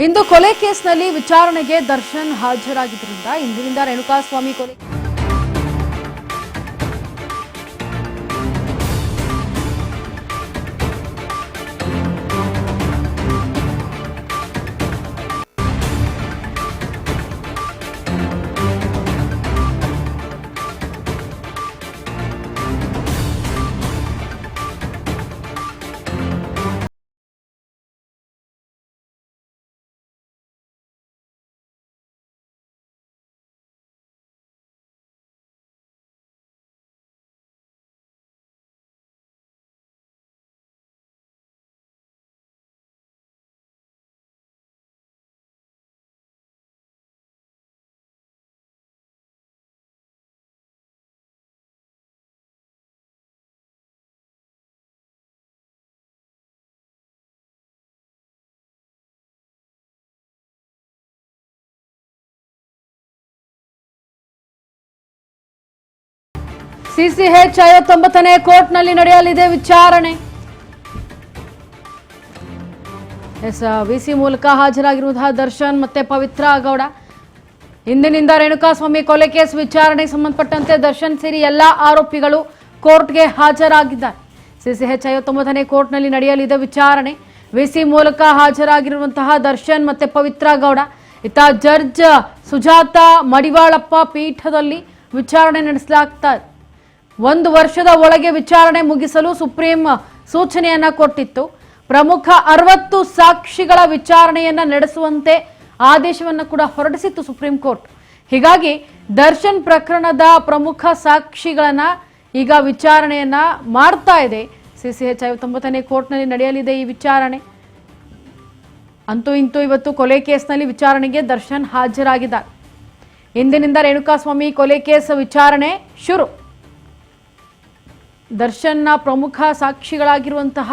ಇಂದು ಕೊಲೆ ಕೇಸ್ನಲ್ಲಿ ವಿಚಾರಣೆಗೆ ದರ್ಶನ್ ಹಾಜರಾಗಿದ್ದರಿಂದ ಇಂದಿನಿಂದ ರೇಣುಕಾಸ್ವಾಮಿ ಕೊಲೆ ಸಿಸಿಎಚ್ 59ನೇ ಕೋರ್ಟ್ನಲ್ಲಿ ನಡೆಯಲಿದೆ ವಿಚಾರಣೆ. ವಿಸಿ ಮೂಲಕ ಹಾಜರಾಗಿರುವಂತಹ ದರ್ಶನ್ ಮತ್ತೆ ಪವಿತ್ರ ಗೌಡ ಇಂದಿನಿಂದ ರೇಣುಕಾಸ್ವಾಮಿ ಕೊಲೆ ಕೇಸ್ ವಿಚಾರಣೆಗೆ ಸಂಬಂಧಪಟ್ಟಂತೆ ದರ್ಶನ್ ಸೇರಿ ಎಲ್ಲಾ ಆರೋಪಿಗಳು ಕೋರ್ಟ್ಗೆ ಹಾಜರಾಗಿದ್ದಾರೆ. ಸಿಸಿಎಚ್ 59ನೇ ಕೋರ್ಟ್ನಲ್ಲಿ ನಡೆಯಲಿದೆ ವಿಚಾರಣೆ. ವಿಸಿ ಮೂಲಕ ಹಾಜರಾಗಿರುವಂತಹ ದರ್ಶನ್ ಮತ್ತೆ ಪವಿತ್ರ ಗೌಡ ಇತ್ತ ಜಡ್ಜ್ ಸುಜಾತ ಮಡಿವಾಳಪ್ಪ ಪೀಠದಲ್ಲಿ ವಿಚಾರಣೆ ನಡೆಸಲಾಗ್ತಾ ಇದೆ. 1 ವರ್ಷದ ಒಳಗೆ ವಿಚಾರಣೆ ಮುಗಿಸಲು ಸುಪ್ರೀಂ ಸೂಚನೆಯನ್ನ ಕೊಟ್ಟಿತ್ತು. ಪ್ರಮುಖ 60 ಸಾಕ್ಷಿಗಳ ವಿಚಾರಣೆಯನ್ನ ನಡೆಸುವಂತೆ ಆದೇಶವನ್ನು ಕೂಡ ಹೊರಡಿಸಿತ್ತು ಸುಪ್ರೀಂ ಕೋರ್ಟ್. ಹೀಗಾಗಿ ದರ್ಶನ್ ಪ್ರಕರಣದ ಪ್ರಮುಖ ಸಾಕ್ಷಿಗಳನ್ನ ಈಗ ವಿಚಾರಣೆಯನ್ನ ಮಾಡ್ತಾ ಇದೆ. ಸಿಸಿಎಚ್ 59ನೇ ಕೋರ್ಟ್ನಲ್ಲಿ ನಡೆಯಲಿದೆ ಈ ವಿಚಾರಣೆ. ಅಂತೂ ಇಂತೂ ಇವತ್ತು ಕೊಲೆ ಕೇಸ್ನಲ್ಲಿ ವಿಚಾರಣೆಗೆ ದರ್ಶನ್ ಹಾಜರಾಗಿದ್ದಾರೆ. ಇಂದಿನಿಂದ ರೇಣುಕಾಸ್ವಾಮಿ ಕೊಲೆ ಕೇಸ್ ವಿಚಾರಣೆ ಶುರು. ದರ್ಶನ್ನ ಪ್ರಮುಖ ಸಾಕ್ಷಿಗಳಾಗಿರುವಂತಹ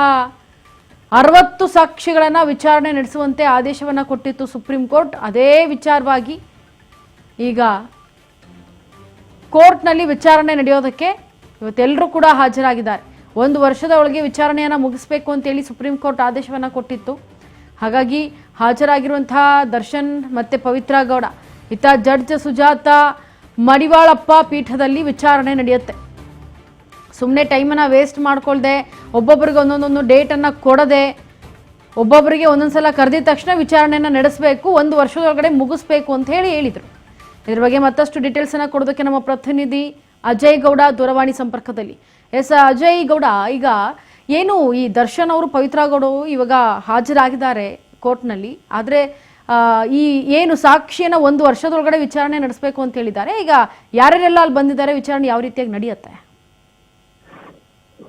60 ಸಾಕ್ಷಿಗಳನ್ನು ವಿಚಾರಣೆ ನಡೆಸುವಂತೆ ಆದೇಶವನ್ನು ಕೊಟ್ಟಿತ್ತು ಸುಪ್ರೀಂ ಕೋರ್ಟ್. ಅದೇ ವಿಚಾರವಾಗಿ ಈಗ ಕೋರ್ಟ್ನಲ್ಲಿ ವಿಚಾರಣೆ ನಡೆಯೋದಕ್ಕೆ ಇವತ್ತೆಲ್ಲರೂ ಕೂಡ ಹಾಜರಾಗಿದ್ದಾರೆ. 1 ವರ್ಷದ ಒಳಗೆ ವಿಚಾರಣೆಯನ್ನು ಮುಗಿಸಬೇಕು ಅಂತೇಳಿ ಸುಪ್ರೀಂ ಕೋರ್ಟ್ ಆದೇಶವನ್ನು ಕೊಟ್ಟಿತ್ತು. ಹಾಗಾಗಿ ಹಾಜರಾಗಿರುವಂತಹ ದರ್ಶನ್ ಮತ್ತೆ ಪವಿತ್ರ ಗೌಡ ಇತ್ತ ಜಡ್ಜ್ ಸುಜಾತ ಮಡಿವಾಳಪ್ಪ ಪೀಠದಲ್ಲಿ ವಿಚಾರಣೆ ನಡೆಯುತ್ತೆ. ಸುಮ್ಮನೆ ಟೈಮನ್ನು ವೇಸ್ಟ್ ಮಾಡ್ಕೊಳ್ದೆ ಒಬ್ಬೊಬ್ಬರಿಗೆ ಒಂದೊಂದೊಂದು ಡೇಟನ್ನು ಕೊಡದೆ ಒಬ್ಬೊಬ್ಬರಿಗೆ ಒಂದೊಂದ್ಸಲ ಕರೆದಿದ ತಕ್ಷಣ ವಿಚಾರಣೆಯನ್ನು ನಡೆಸಬೇಕು, 1 ವರ್ಷದೊಳಗಡೆ ಮುಗಿಸ್ಬೇಕು ಅಂತ ಹೇಳಿದರು. ಇದ್ರ ಬಗ್ಗೆ ಮತ್ತಷ್ಟು ಡೀಟೇಲ್ಸನ್ನು ಕೊಡೋದಕ್ಕೆ ನಮ್ಮ ಪ್ರತಿನಿಧಿ ಅಜಯ್ ಗೌಡ ದೂರವಾಣಿ ಸಂಪರ್ಕದಲ್ಲಿ. ಅಜಯ್ ಗೌಡ, ಈಗ ಏನು ಈ ದರ್ಶನ್ ಅವರು ಪವಿತ್ರ ಗೌಡ ಇವಾಗ ಹಾಜರಾಗಿದ್ದಾರೆ ಕೋರ್ಟ್ನಲ್ಲಿ, ಆದರೆ ಈ ಏನು ಸಾಕ್ಷಿಯನ್ನು 1 ವರ್ಷದೊಳಗಡೆ ವಿಚಾರಣೆ ನಡೆಸಬೇಕು ಅಂತ ಹೇಳಿದ್ದಾರೆ. ಈಗ ಯಾರ್ಯಾರೆಲ್ಲ ಅಲ್ಲಿ ಬಂದಿದ್ದಾರೆ, ವಿಚಾರಣೆ ಯಾವ ರೀತಿಯಾಗಿ ನಡೆಯುತ್ತೆ?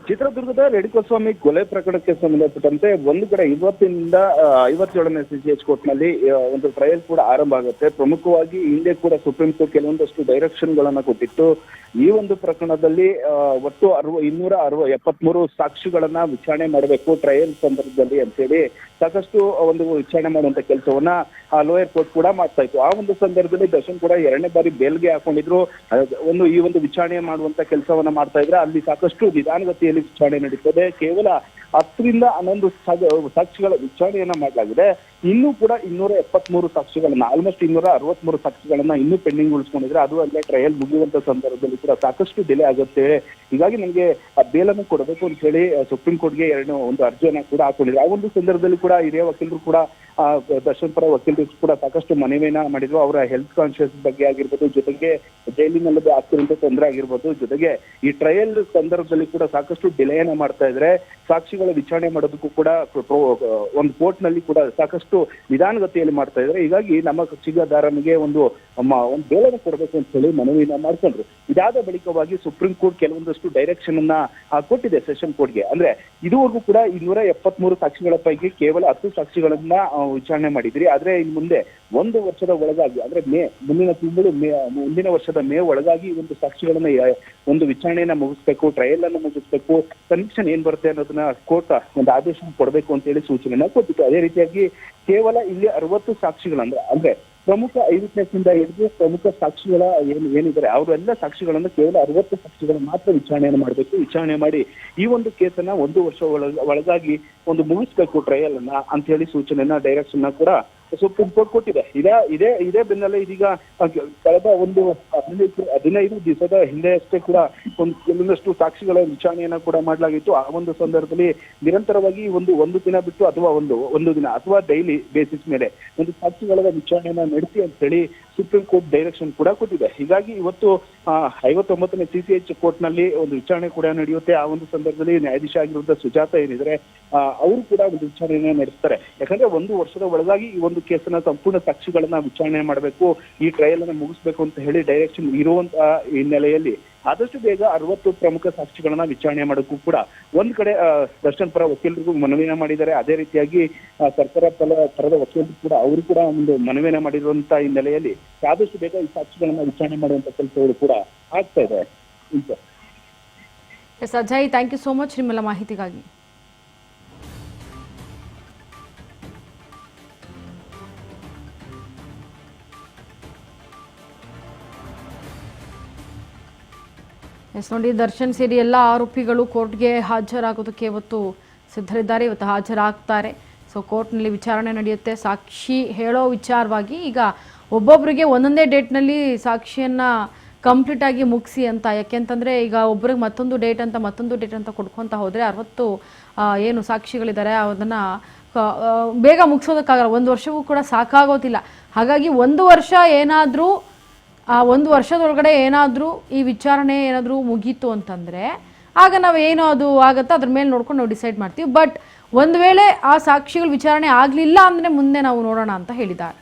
ಚಿತ್ರದುರ್ಗದ ರೇಣುಕಾಸ್ವಾಮಿ ಕೊಲೆ ಪ್ರಕರಣಕ್ಕೆ ಸಂಬಂಧಪಟ್ಟಂತೆ ಒಂದು ಕಡೆ ಇವತ್ತಿನಿಂದ 57ನೇ ಸಿಸಿಎಚ್ ಕೋರ್ಟ್ ನಲ್ಲಿ ಒಂದು ಟ್ರಯಲ್ ಕೂಡ ಆರಂಭ ಆಗುತ್ತೆ. ಪ್ರಮುಖವಾಗಿ ಹಿಂದೆ ಕೂಡ ಸುಪ್ರೀಂ ಕೋರ್ಟ್ ಕೆಲವೊಂದಷ್ಟು ಡೈರೆಕ್ಷನ್ ಗಳನ್ನ ಕೊಟ್ಟಿತ್ತು. ಈ ಒಂದು ಪ್ರಕರಣದಲ್ಲಿ ಒಟ್ಟು 273 ಸಾಕ್ಷಿಗಳನ್ನ ವಿಚಾರಣೆ ಮಾಡಬೇಕು ಟ್ರಯಲ್ ಸಂದರ್ಭದಲ್ಲಿ ಅಂತೇಳಿ ಸಾಕಷ್ಟು ಒಂದು ವಿಚಾರಣೆ ಮಾಡುವಂತ ಕೆಲಸವನ್ನ ಲೋಯರ್ ಕೋರ್ಟ್ ಕೂಡ ಮಾಡ್ತಾ ಇತ್ತು. ಆ ಒಂದು ಸಂದರ್ಭದಲ್ಲಿ ದರ್ಶನ್ ಕೂಡ 2ನೇ ಬಾರಿ ಬೇಲ್ಗೆ ಹಾಕೊಂಡಿದ್ರು. ಈ ಒಂದು ವಿಚಾರಣೆ ಮಾಡುವಂತ ಕೆಲಸವನ್ನ ಮಾಡ್ತಾ ಇದ್ರೆ ಅಲ್ಲಿ ಸಾಕಷ್ಟು ನಿಧಾನಗತಿಯಲ್ಲಿ ವಿಚಾರಣೆ ನಡೀತದೆ. ಕೇವಲ 10 ರಿಂದ 11 ಸಾಕ್ಷಿಗಳ ವಿಚಾರಣೆಯನ್ನ ಮಾಡಲಾಗಿದೆ. ಇನ್ನೂ ಕೂಡ 273 ಸಾಕ್ಷಿಗಳನ್ನ ಆಲ್ಮೋಸ್ಟ್ 263 ಸಾಕ್ಷಿಗಳನ್ನ ಇನ್ನೂ ಪೆಂಡಿಂಗ್ ಉಳಿಸ್ಕೊಂಡಿದ್ರೆ ಅದು ಅಲ್ಲೇ ಟ್ರಯಲ್ ಮುಗಿಯುವಂತ ಸಂದರ್ಭದಲ್ಲಿ ಕೂಡ ಸಾಕಷ್ಟು ಡಿಲೇ ಆಗುತ್ತೆ. ಹೀಗಾಗಿ ನಮಗೆ ಬೇಲನ್ನು ಕೊಡಬೇಕು ಅಂತ ಹೇಳಿ ಸುಪ್ರೀಂ ಕೋರ್ಟ್ಗೆ ಒಂದು ಅರ್ಜಿಯನ್ನ ಕೂಡ ಹಾಕೊಂಡಿದ್ರು. ಆ ಒಂದು ಸಂದರ್ಭದಲ್ಲಿ ಕೂಡ ಹಿರಿಯ ವಕೀಲರು ಕೂಡ ದರ್ಶನ್ ಪರ ವಕೀಲರು ಕೂಡ ಸಾಕಷ್ಟು ಮನವಿಯನ್ನ ಮಾಡಿದ್ರು. ಅವರ ಹೆಲ್ತ್ ಕಾನ್ಶಿಯಸ್ ಬಗ್ಗೆ ಆಗಿರ್ಬೋದು, ಜೊತೆಗೆ ಜೈಲಿನಲ್ಲಿ ಆಗ್ತಿರುವಂತ ತೊಂದರೆ ಆಗಿರ್ಬೋದು, ಜೊತೆಗೆ ಈ ಟ್ರಯಲ್ ಸಂದರ್ಭದಲ್ಲಿ ಕೂಡ ಸಾಕಷ್ಟು ಡಿಲೇಯನ್ನ ಮಾಡ್ತಾ ಇದ್ರೆ ಸಾಕ್ಷಿಗಳ ವಿಚಾರಣೆ ಮಾಡೋದಕ್ಕೂ ಕೂಡ ಒಂದು ಕೋರ್ಟ್ ನಲ್ಲಿ ಕೂಡ ಸಾಕಷ್ಟು ನಿಧಾನಗತಿಯಲ್ಲಿ ಮಾಡ್ತಾ ಇದ್ರೆ. ಹೀಗಾಗಿ ನಮ್ಮ ಕಕ್ಷಿಗಾರನಿಗೆ ಒಂದು ಬೇಲನ್ನು ಕೊಡಬೇಕು ಅಂತ ಹೇಳಿ ಮನವಿಯನ್ನ ಮಾಡ್ಕೊಂಡ್ರು. ಇದಾದ ಬಳಿಕವಾಗಿ ಸುಪ್ರೀಂ ಕೋರ್ಟ್ ಕೆಲವೊಂದಷ್ಟು ಡೈರೆಕ್ಷನ್ ಅನ್ನ ಕೊಟ್ಟಿದೆ ಸೆಷನ್ ಕೋರ್ಟ್ಗೆ. ಅಂದ್ರೆ ಇದುವರೆಗೂ ಕೂಡ 273 ಸಾಕ್ಷಿಗಳ ಪೈಕಿ ಕೇವಲ 10 ಸಾಕ್ಷಿಗಳನ್ನ ವಿಚಾರಣೆ ಮಾಡಿದ್ರಿ. ಆದ್ರೆ ಇನ್ನು ಮುಂದೆ 1 ವರ್ಷದ ಒಳಗಾಗಿ ಅಂದ್ರೆ ಮುಂದಿನ ವರ್ಷದ ಮೇ ಒಳಗಾಗಿ ಒಂದು ಸಾಕ್ಷಿಗಳನ್ನ ಒಂದು ವಿಚಾರಣೆಯನ್ನ ಮುಗಿಸ್ಬೇಕು, ಟ್ರಯಲ್ ಅನ್ನ ಮುಗಿಸ್ಬೇಕು, ಕನ್ವಿಕ್ಷನ್ ಏನ್ ಬರುತ್ತೆ ಅನ್ನೋದನ್ನ ಕೋರ್ಟ್ ಒಂದು ಆದೇಶ ಕೊಡಬೇಕು ಅಂತ ಹೇಳಿ ಸೂಚನೆಯನ್ನ ಕೊಟ್ಟಿತ್ತು. ಅದೇ ರೀತಿಯಾಗಿ ಕೇವಲ ಇಲ್ಲಿ 60 ಸಾಕ್ಷಿಗಳಂದ್ರೆ ಪ್ರಮುಖ ಐ ವಿಟ್ನೆಸ್ ಇಂದ ಹಿಡಿದು ಪ್ರಮುಖ ಸಾಕ್ಷಿಗಳ ಏನಿದ್ದಾರೆ ಅವರೆಲ್ಲ ಸಾಕ್ಷಿಗಳನ್ನ ಕೇವಲ 60 ಸಾಕ್ಷಿಗಳ ಮಾತ್ರ ವಿಚಾರಣೆಯನ್ನು ಮಾಡಬೇಕು. ವಿಚಾರಣೆ ಮಾಡಿ ಈ ಒಂದು ಕೇಸನ್ನ 1 ವರ್ಷ ಒಳಗಾಗಿ ಒಂದು ಮುಗಿಸ್ಬೇಕು ಟ್ರಯಲ್ ಅನ್ನ ಅಂತ ಹೇಳಿ ಸೂಚನೆಯನ್ನ ಡೈರೆಕ್ಷನ್ ಕೂಡ ಸುಪ್ರೀಂ ಕೋರ್ಟ್ ಕೊಟ್ಟಿದೆ. ಇದೇ ಬೆನ್ನಲ್ಲೇ ಇದೀಗ ಕಳೆದ ಒಂದು 15 ದಿವಸದ ಹಿಂದೆ ಅಷ್ಟೇ ಕೂಡ ಕೆಲವೊಂದಷ್ಟು ಸಾಕ್ಷಿಗಳ ವಿಚಾರಣೆಯನ್ನ ಕೂಡ ಮಾಡಲಾಗಿತ್ತು. ಆ ಒಂದು ಸಂದರ್ಭದಲ್ಲಿ ನಿರಂತರವಾಗಿ ಒಂದು ದಿನ ಬಿಟ್ಟು ಅಥವಾ ಒಂದು ದಿನ ಅಥವಾ ಡೈಲಿ ಬೇಸಿಸ್ ಮೇಲೆ ಒಂದು ಸಾಕ್ಷಿಗಳ ವಿಚಾರಣೆಯನ್ನ ನಡೆಸಿ ಅಂತ ಹೇಳಿ ಸುಪ್ರೀಂ ಕೋರ್ಟ್ ಡೈರೆಕ್ಷನ್ ಕೂಡ ಕೊಟ್ಟಿದೆ. ಹೀಗಾಗಿ ಇವತ್ತು 59ನೇ CCH ಕೋರ್ಟ್ ನಲ್ಲಿ ಒಂದು ವಿಚಾರಣೆ ಕೂಡ ನಡೆಯುತ್ತೆ. ಆ ಒಂದು ಸಂದರ್ಭದಲ್ಲಿ ನ್ಯಾಯಾಧೀಶ ಆಗಿರುವಂತಹ ಸುಜಾತ ಏನಿದ್ರೆ ಅವರು ಕೂಡ ಒಂದು ವಿಚಾರಣೆಯನ್ನ ನಡೆಸ್ತಾರೆ. ಯಾಕಂದ್ರೆ 1 ವರ್ಷದ ಒಳಗಾಗಿ ಈ ಒಂದು ಕೇಸನ್ನ ಸಂಪೂರ್ಣ ಸಾಕ್ಷಿಗಳನ್ನ ವಿಚಾರಣೆ ಮಾಡಬೇಕು, ಈ ಟ್ರಯಲ್ ಅನ್ನ ಮುಗಿಸ್ಬೇಕು ಅಂತ ಹೇಳಿ ಡೈರೆಕ್ಷನ್ ಇರುವಂತಹ ಹಿನ್ನೆಲೆಯಲ್ಲಿ ಆದಷ್ಟು ಬೇಗ 60 ಪ್ರಮುಖ ಸಾಕ್ಷಿಗಳನ್ನ ವಿಚಾರಣೆ ಮಾಡೋಕ್ಕೂ ಕೂಡ ಒಂದ್ ಕಡೆ ದರ್ಶನ್ ಪರ ವಕೀಲರಿಗೂ ಮನವಿಯನ್ನ ಮಾಡಿದ್ದಾರೆ. ಅದೇ ರೀತಿಯಾಗಿ ಸರ್ಕಾರ ಪರದ ವಕೀಲರು ಕೂಡ ಅವರು ಕೂಡ ಒಂದು ಮನವಿಯನ್ನ ಮಾಡಿರುವಂತಹ ಹಿನ್ನೆಲೆಯಲ್ಲಿ ಆದಷ್ಟು ಬೇಗ ಈ ಸಾಕ್ಷಿಗಳನ್ನ ವಿಚಾರಣೆ ಮಾಡುವಂತ ಕೆಲಸಗಳು ಕೂಡ ಆಗ್ತಾ ಇದೆ. Yes Ajay, thank you so much ನಿಮ್ಮೆಲ್ಲ ಮಾಹಿತಿಗಾಗಿ. ಎಸ್ ನೋಡಿ, ದರ್ಶನ್ ಸೇರಿ ಎಲ್ಲ ಆರೋಪಿಗಳು ಕೋರ್ಟ್ಗೆ ಹಾಜರಾಗೋದಕ್ಕೆ ಇವತ್ತು ಸಿದ್ಧರಿದ್ದಾರೆ, ಇವತ್ತು ಹಾಜರಾಗ್ತಾರೆ. ಸೊ ಕೋರ್ಟ್ನಲ್ಲಿ ವಿಚಾರಣೆ ನಡೆಯುತ್ತೆ. ಸಾಕ್ಷಿ ಹೇಳೋ ವಿಚಾರವಾಗಿ ಈಗ ಒಬ್ಬೊಬ್ಬರಿಗೆ ಒಂದೊಂದೇ ಡೇಟ್ನಲ್ಲಿ ಸಾಕ್ಷಿಯನ್ನು ಕಂಪ್ಲೀಟಾಗಿ ಮುಗಿಸಿ ಅಂತ. ಯಾಕೆಂತಂದರೆ ಈಗ ಒಬ್ಬರಿಗೆ ಮತ್ತೊಂದು ಡೇಟ್ ಅಂತ ಕೊಡ್ಕೊತ ಹೋದರೆ 60 ಏನು ಸಾಕ್ಷಿಗಳಿದ್ದಾರೆ ಅದನ್ನು ಬೇಗ ಮುಗಿಸೋದಕ್ಕಾಗಲ್ಲ. 1 ವರ್ಷವೂ ಕೂಡ ಸಾಕಾಗೋದಿಲ್ಲ. ಹಾಗಾಗಿ 1 ವರ್ಷ ಏನಾದರೂ 1 ವರ್ಷದೊಳಗಡೆ ಏನಾದರೂ ಈ ವಿಚಾರಣೆ ಏನಾದರೂ ಮುಗೀತು ಅಂತಂದರೆ ಆಗ ನಾವು ಏನೋ ಅದು ಆಗುತ್ತೋ ಅದ್ರ ಮೇಲೆ ನೋಡ್ಕೊಂಡು ನಾವು ಡಿಸೈಡ್ ಮಾಡ್ತೀವಿ. ಬಟ್ ಒಂದು ವೇಳೆ ಆ ಸಾಕ್ಷಿಗಳ ವಿಚಾರಣೆ ಆಗಲಿಲ್ಲ ಅಂದರೆ ಮುಂದೆ ನಾವು ನೋಡೋಣ ಅಂತ ಹೇಳಿದ್ದಾರೆ.